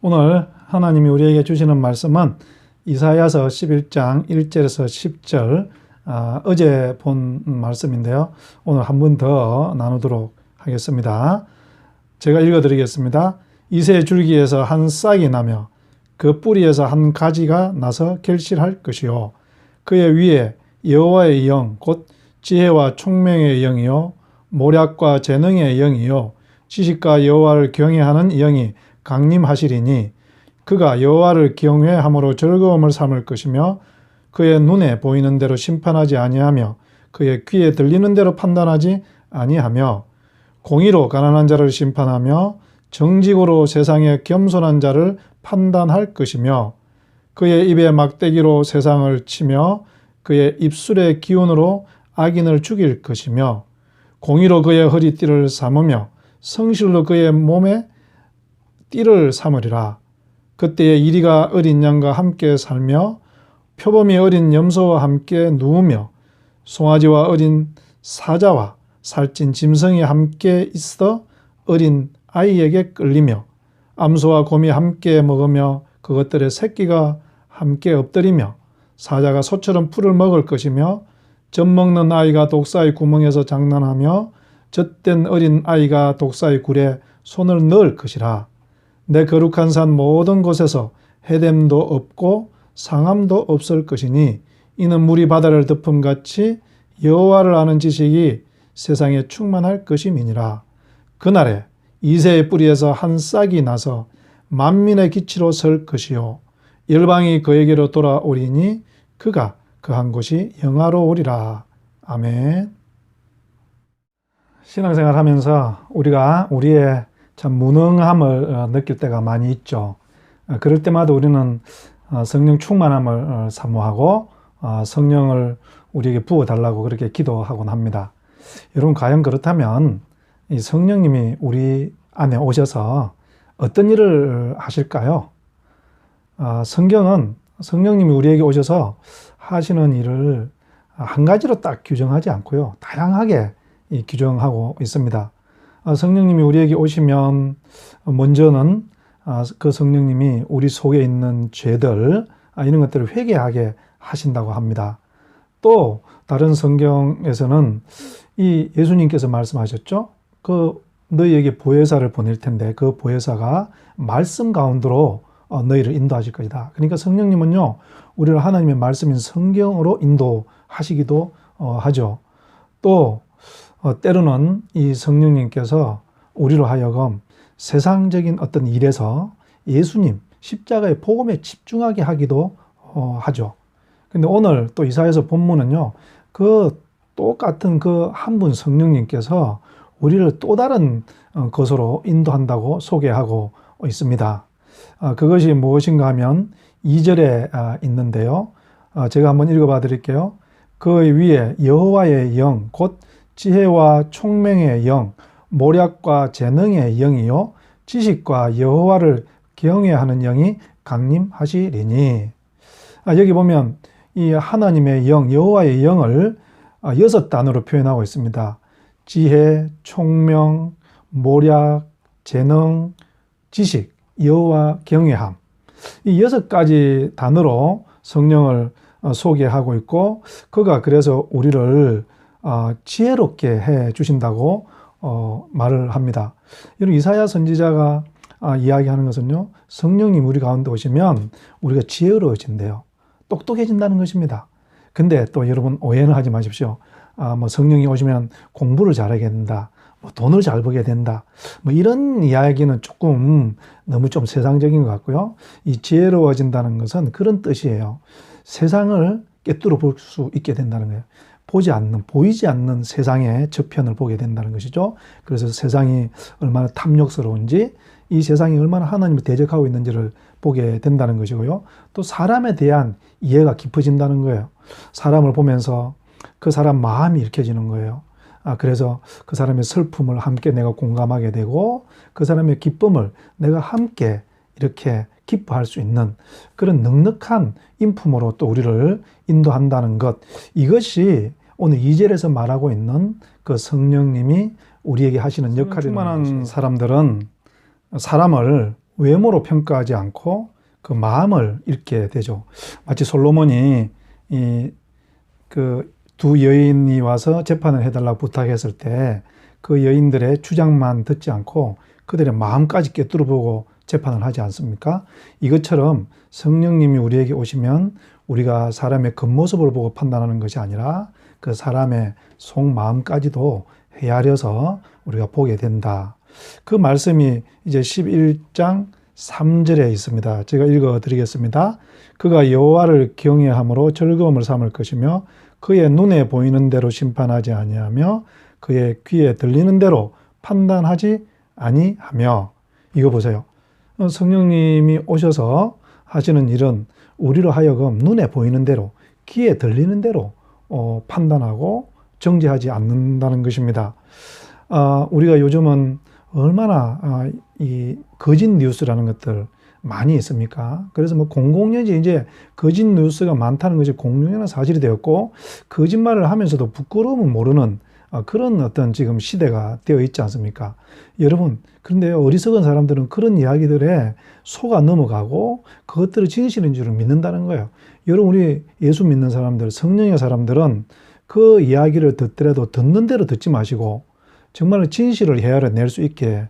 오늘 하나님이 우리에게 주시는 말씀은 이사야서 11장 1절에서 10절, 어제 본 말씀인데요. 오늘 한 번 더 나누도록 하겠습니다. 제가 읽어드리겠습니다. 이새의 줄기에서 한 싹이 나며 그 뿌리에서 한 가지가 나서 결실할 것이요. 그의 위에 여호와의 영, 곧 지혜와 총명의 영이요, 모략과 재능의 영이요, 지식과 여호와를 경외하는 영이 강림하시리니 그가 여호와를 경외함으로 즐거움을 삼을 것이며 그의 눈에 보이는 대로 심판하지 아니하며 그의 귀에 들리는 대로 판단하지 아니하며 공의로 가난한 자를 심판하며 정직으로 세상의 겸손한 자를 판단할 것이며 그의 입에 막대기로 세상을 치며 그의 입술의 기운으로 악인을 죽일 것이며 공의로 그의 허리띠를 삼으며 성실로 그의 몸에 띠를 삼으리라. 그때에 이리가 어린 양과 함께 살며 표범이 어린 염소와 함께 누우며 송아지와 어린 사자와 살찐 짐승이 함께 있어 어린 아이에게 끌리며 암소와 곰이 함께 먹으며 그것들의 새끼가 함께 엎드리며 사자가 소처럼 풀을 먹을 것이며 젖먹는 아이가 독사의 구멍에서 장난하며 젖된 어린 아이가 독사의 굴에 손을 넣을 것이라. 내 거룩한 산 모든 곳에서 해됨도 없고 상함도 없을 것이니 이는 물이 바다를 덮음같이 여호와를 아는 지식이 세상에 충만할 것임이니라. 그날에 이새의 뿌리에서 한 싹이 나서 만민의 기치로 설 것이요 열방이 그에게로 돌아오리니 그가 그한 곳이 영화로우리라. 아멘. 신앙생활 하면서 우리가 우리의 참 무능함을 느낄 때가 많이 있죠. 그럴 때마다 우리는 성령 충만함을 사모하고 성령을 우리에게 부어달라고 그렇게 기도하곤 합니다. 여러분, 과연 그렇다면 이 성령님이 우리 안에 오셔서 어떤 일을 하실까요? 성경은 성령님이 우리에게 오셔서 하시는 일을 한 가지로 딱 규정하지 않고요, 다양하게 규정하고 있습니다. 성령님이 우리에게 오시면 먼저는 그 성령님이 우리 속에 있는 죄들, 이런 것들을 회개하게 하신다고 합니다. 또 다른 성경에서는 이 예수님께서 말씀하셨죠. 너희에게 보혜사를 보낼 텐데 그 보혜사가 말씀 가운데로 너희를 인도하실 것이다. 그러니까 성령님은요, 우리를 하나님의 말씀인 성경으로 인도하시기도 하죠. 또 때로는 이 성령님께서 우리로 하여금 세상적인 어떤 일에서 예수님 십자가의 복음에 집중하게 하기도 하죠. 근데 오늘 또 이사야서 본문은요, 그 똑같은 그 한 분 성령님께서 우리를 또 다른 것으로 인도한다고 소개하고 있습니다. 그것이 무엇인가 하면 2절에 있는데요. 제가 한번 읽어봐 드릴게요. 그 위에 여호와의 영, 곧 지혜와 총명의 영, 모략과 재능의 영이요 지식과 여호와를 경외하는 영이 강림하시리니. 여기 보면 이 하나님의 영, 여호와의 영을 6단어로 표현하고 있습니다. 지혜, 총명, 모략, 재능, 지식, 여호와 경외함. 이 6가지 단어로 성령을 소개하고 있고, 그가 그래서 우리를 지혜롭게 해 주신다고 말을 합니다. 여러분, 이사야 선지자가 이야기하는 것은요, 성령님 우리 가운데 오시면 우리가 지혜로워진대요. 똑똑해진다는 것입니다. 근데 또 여러분, 오해는 하지 마십시오. 성령이 오시면 공부를 잘하게 된다, 돈을 잘 벌게 된다, 이런 이야기는 조금 너무 좀 세상적인 것 같고요. 이 지혜로워진다는 것은 그런 뜻이에요. 세상을 꿰뚫어 볼 수 있게 된다는 거예요. 보이지 않는 세상의 저편을 보게 된다는 것이죠. 그래서 세상이 얼마나 탐욕스러운지, 이 세상이 얼마나 하나님을 대적하고 있는지를 보게 된다는 것이고요. 또 사람에 대한 이해가 깊어진다는 거예요. 사람을 보면서 그 사람 마음이 읽혀지는 거예요. 그래서 그 사람의 슬픔을 함께 내가 공감하게 되고, 그 사람의 기쁨을 내가 함께 이렇게 기뻐할 수 있는 그런 넉넉한 인품으로 또 우리를 인도한다는 것, 이것이 오늘 2절에서 말하고 있는 그 성령님이 우리에게 하시는 역할이라는 것이에요. 충만한 사람들은 사람을 외모로 평가하지 않고 그 마음을 읽게 되죠. 마치 솔로몬이 그 두 여인이 와서 재판을 해달라고 부탁했을 때 그 여인들의 주장만 듣지 않고 그들의 마음까지 꿰뚫어보고 재판을 하지 않습니까? 이것처럼 성령님이 우리에게 오시면 우리가 사람의 겉모습을 보고 판단하는 것이 아니라 그 사람의 속마음까지도 헤아려서 우리가 보게 된다. 그 말씀이 이제 11장 3절에 있습니다. 제가 읽어 드리겠습니다. 그가 여호와를 경외함으로 즐거움을 삼을 것이며 그의 눈에 보이는 대로 심판하지 아니하며 그의 귀에 들리는 대로 판단하지 아니하며. 이거 보세요. 성령님이 오셔서 하시는 일은 우리로 하여금 눈에 보이는 대로 귀에 들리는 대로 판단하고 정죄하지 않는다는 것입니다. 우리가 요즘은 얼마나 이 거짓 뉴스라는 것들 많이 있습니까? 그래서 뭐 공공연히 이제 거짓 뉴스가 많다는 것이 공공연한 사실이 되었고, 거짓말을 하면서도 부끄러움을 모르는 그런 어떤 지금 시대가 되어 있지 않습니까? 여러분, 그런데 어리석은 사람들은 그런 이야기들에 속아 넘어가고 그것들을 진실인 줄을 믿는다는 거예요. 여러분, 우리 예수 믿는 사람들, 성령의 사람들은 그 이야기를 듣더라도 듣는 대로 듣지 마시고 정말 진실을 헤아려낼 수 있게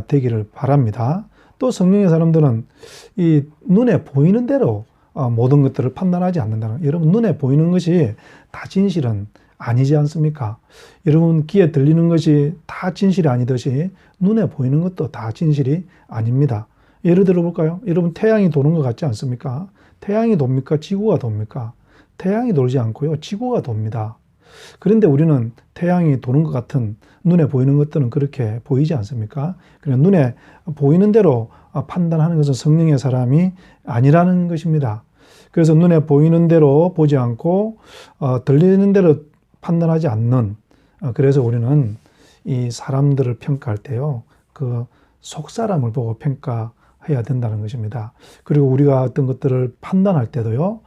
되기를 바랍니다. 또 성령의 사람들은 이 눈에 보이는 대로 모든 것들을 판단하지 않는다는, 여러분, 눈에 보이는 것이 다 진실은 아니지 않습니까? 여러분, 귀에 들리는 것이 다 진실이 아니듯이 눈에 보이는 것도 다 진실이 아닙니다. 예를 들어 볼까요? 여러분, 태양이 도는 것 같지 않습니까? 태양이 돕니까? 지구가 돕니까? 태양이 돌지 않고요, 지구가 돕니다. 그런데 우리는 태양이 도는 것 같은 눈에 보이는 것들은 그렇게 보이지 않습니까? 그냥 눈에 보이는 대로 판단하는 것은 성령의 사람이 아니라는 것입니다. 그래서 눈에 보이는 대로 보지 않고 들리는 대로 판단하지 않는, 그래서 우리는 이 사람들을 평가할 때요, 그 속사람을 보고 평가해야 된다는 것입니다. 그리고 우리가 어떤 것들을 판단할 때도요,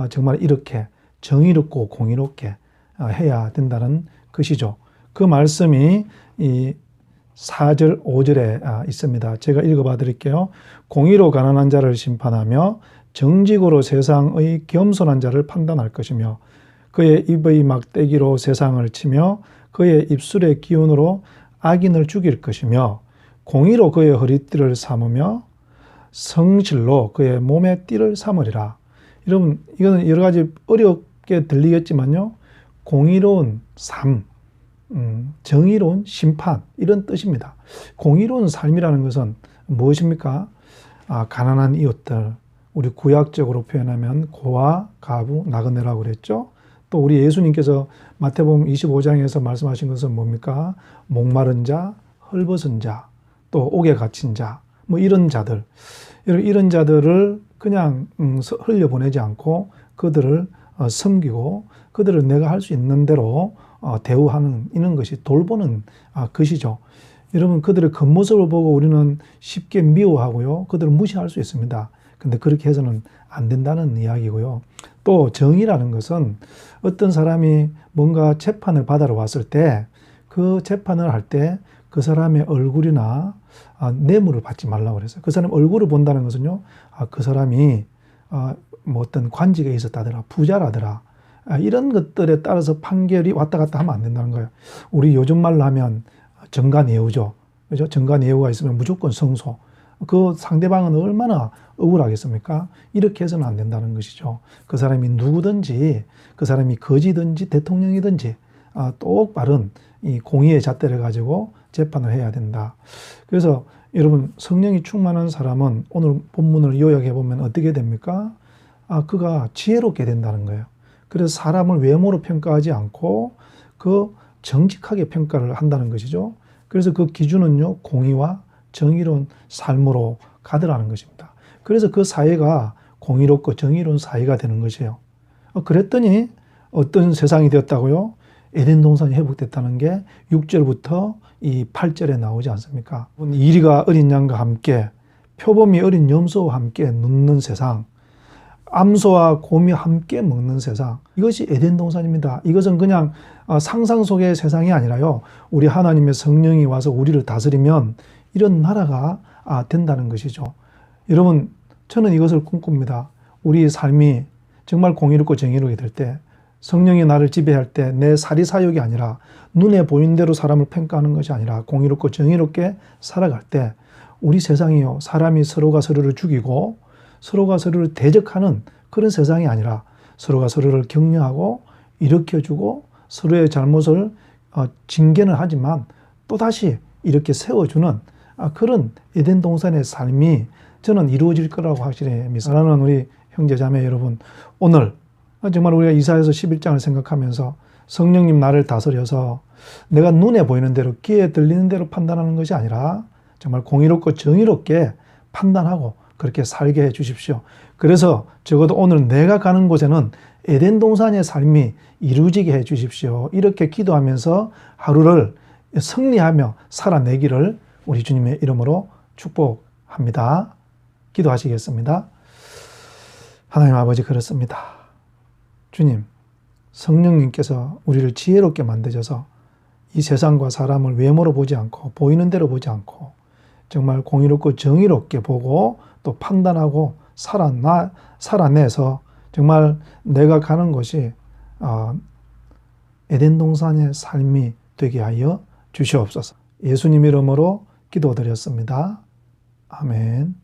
정말 이렇게 정의롭고 공의롭게 해야 된다는 것이죠. 그 말씀이 이 4절, 5절에 있습니다. 제가 읽어봐 드릴게요. 공의로 가난한 자를 심판하며 정직으로 세상의 겸손한 자를 판단할 것이며 그의 입의 막대기로 세상을 치며 그의 입술의 기운으로 악인을 죽일 것이며 공의로 그의 허리띠를 삼으며 성실로 그의 몸의 띠를 삼으리라. 여러분, 이거는 여러 가지 어렵게 들리겠지만요, 공의로운 삶, 정의로운 심판, 이런 뜻입니다. 공의로운 삶이라는 것은 무엇입니까? 가난한 이웃들, 우리 구약적으로 표현하면 고아, 가부, 나그네라고 그랬죠. 또 우리 예수님께서 마태복음 25장에서 말씀하신 것은 뭡니까? 목마른 자, 헐벗은 자, 또 옥에 갇힌 자, 뭐 이런 자들, 이런 자들을 그냥 흘려보내지 않고 그들을 섬기고 그들을 내가 할 수 있는 대로 대우하는, 이런 것이 돌보는 것이죠. 여러분, 그들의 겉모습을 보고 우리는 쉽게 미워하고요, 그들을 무시할 수 있습니다. 근데 그렇게 해서는 안 된다는 이야기고요. 또 정의라는 것은 어떤 사람이 뭔가 재판을 받으러 왔을 때 그 재판을 할 때 그 사람의 얼굴이나 뇌물을 받지 말라고 그랬어요. 그 사람 얼굴을 본다는 것은요, 그 사람이 뭐 어떤 관직에 있었다더라, 부자라더라, 이런 것들에 따라서 판결이 왔다 갔다 하면 안 된다는 거예요. 우리 요즘 말로 하면 정관예우죠. 그죠? 정관예우가 있으면 무조건 성소. 그 상대방은 얼마나 억울하겠습니까? 이렇게 해서는 안 된다는 것이죠. 그 사람이 누구든지, 그 사람이 거지든지 대통령이든지 똑바른 이 공의의 잣대를 가지고 재판을 해야 된다. 그래서 여러분, 성령이 충만한 사람은 오늘 본문을 요약해 보면 어떻게 됩니까? 그가 지혜롭게 된다는 거예요. 그래서 사람을 외모로 평가하지 않고 그 정직하게 평가를 한다는 것이죠. 그래서 그 기준은요, 공의와 정의로운 삶으로 가더라는 것입니다. 그래서 그 사회가 공의롭고 정의로운 사회가 되는 것이에요. 그랬더니 어떤 세상이 되었다고요? 에덴 동산이 회복됐다는 게 6절부터 이 8절에 나오지 않습니까? 이리가 어린 양과 함께, 표범이 어린 염소와 함께 눕는 세상, 암소와 곰이 함께 먹는 세상, 이것이 에덴 동산입니다. 이것은 그냥 상상 속의 세상이 아니라요, 우리 하나님의 성령이 와서 우리를 다스리면 이런 나라가 된다는 것이죠. 여러분, 저는 이것을 꿈꿉니다. 우리 삶이 정말 공의롭고 정의롭게 될 때, 성령이 나를 지배할 때 내 사리사욕이 아니라 눈에 보이는 대로 사람을 평가하는 것이 아니라 공의롭고 정의롭게 살아갈 때 우리 세상이요, 사람이 서로가 서로를 죽이고 서로가 서로를 대적하는 그런 세상이 아니라 서로가 서로를 격려하고 일으켜주고 서로의 잘못을 징계는 하지만 또다시 이렇게 세워주는 그런 에덴 동산의 삶이 저는 이루어질 거라고 확실히 믿습니다. 사랑하는 우리 형제자매 여러분, 오늘 정말 우리가 이사야서 11장을 생각하면서 성령님 나를 다스려서 내가 눈에 보이는 대로 귀에 들리는 대로 판단하는 것이 아니라 정말 공의롭고 정의롭게 판단하고 그렇게 살게 해 주십시오. 그래서 적어도 오늘 내가 가는 곳에는 에덴 동산의 삶이 이루어지게 해 주십시오. 이렇게 기도하면서 하루를 승리하며 살아내기를 우리 주님의 이름으로 축복합니다. 기도하시겠습니다. 하나님 아버지, 그렇습니다. 주님, 성령님께서 우리를 지혜롭게 만드셔서 이 세상과 사람을 외모로 보지 않고 보이는 대로 보지 않고 정말 공의롭고 정의롭게 보고 또 판단하고 살아내서 정말 내가 가는 것이 에덴 동산의 삶이 되게 하여 주시옵소서. 예수님 이름으로 기도드렸습니다. 아멘.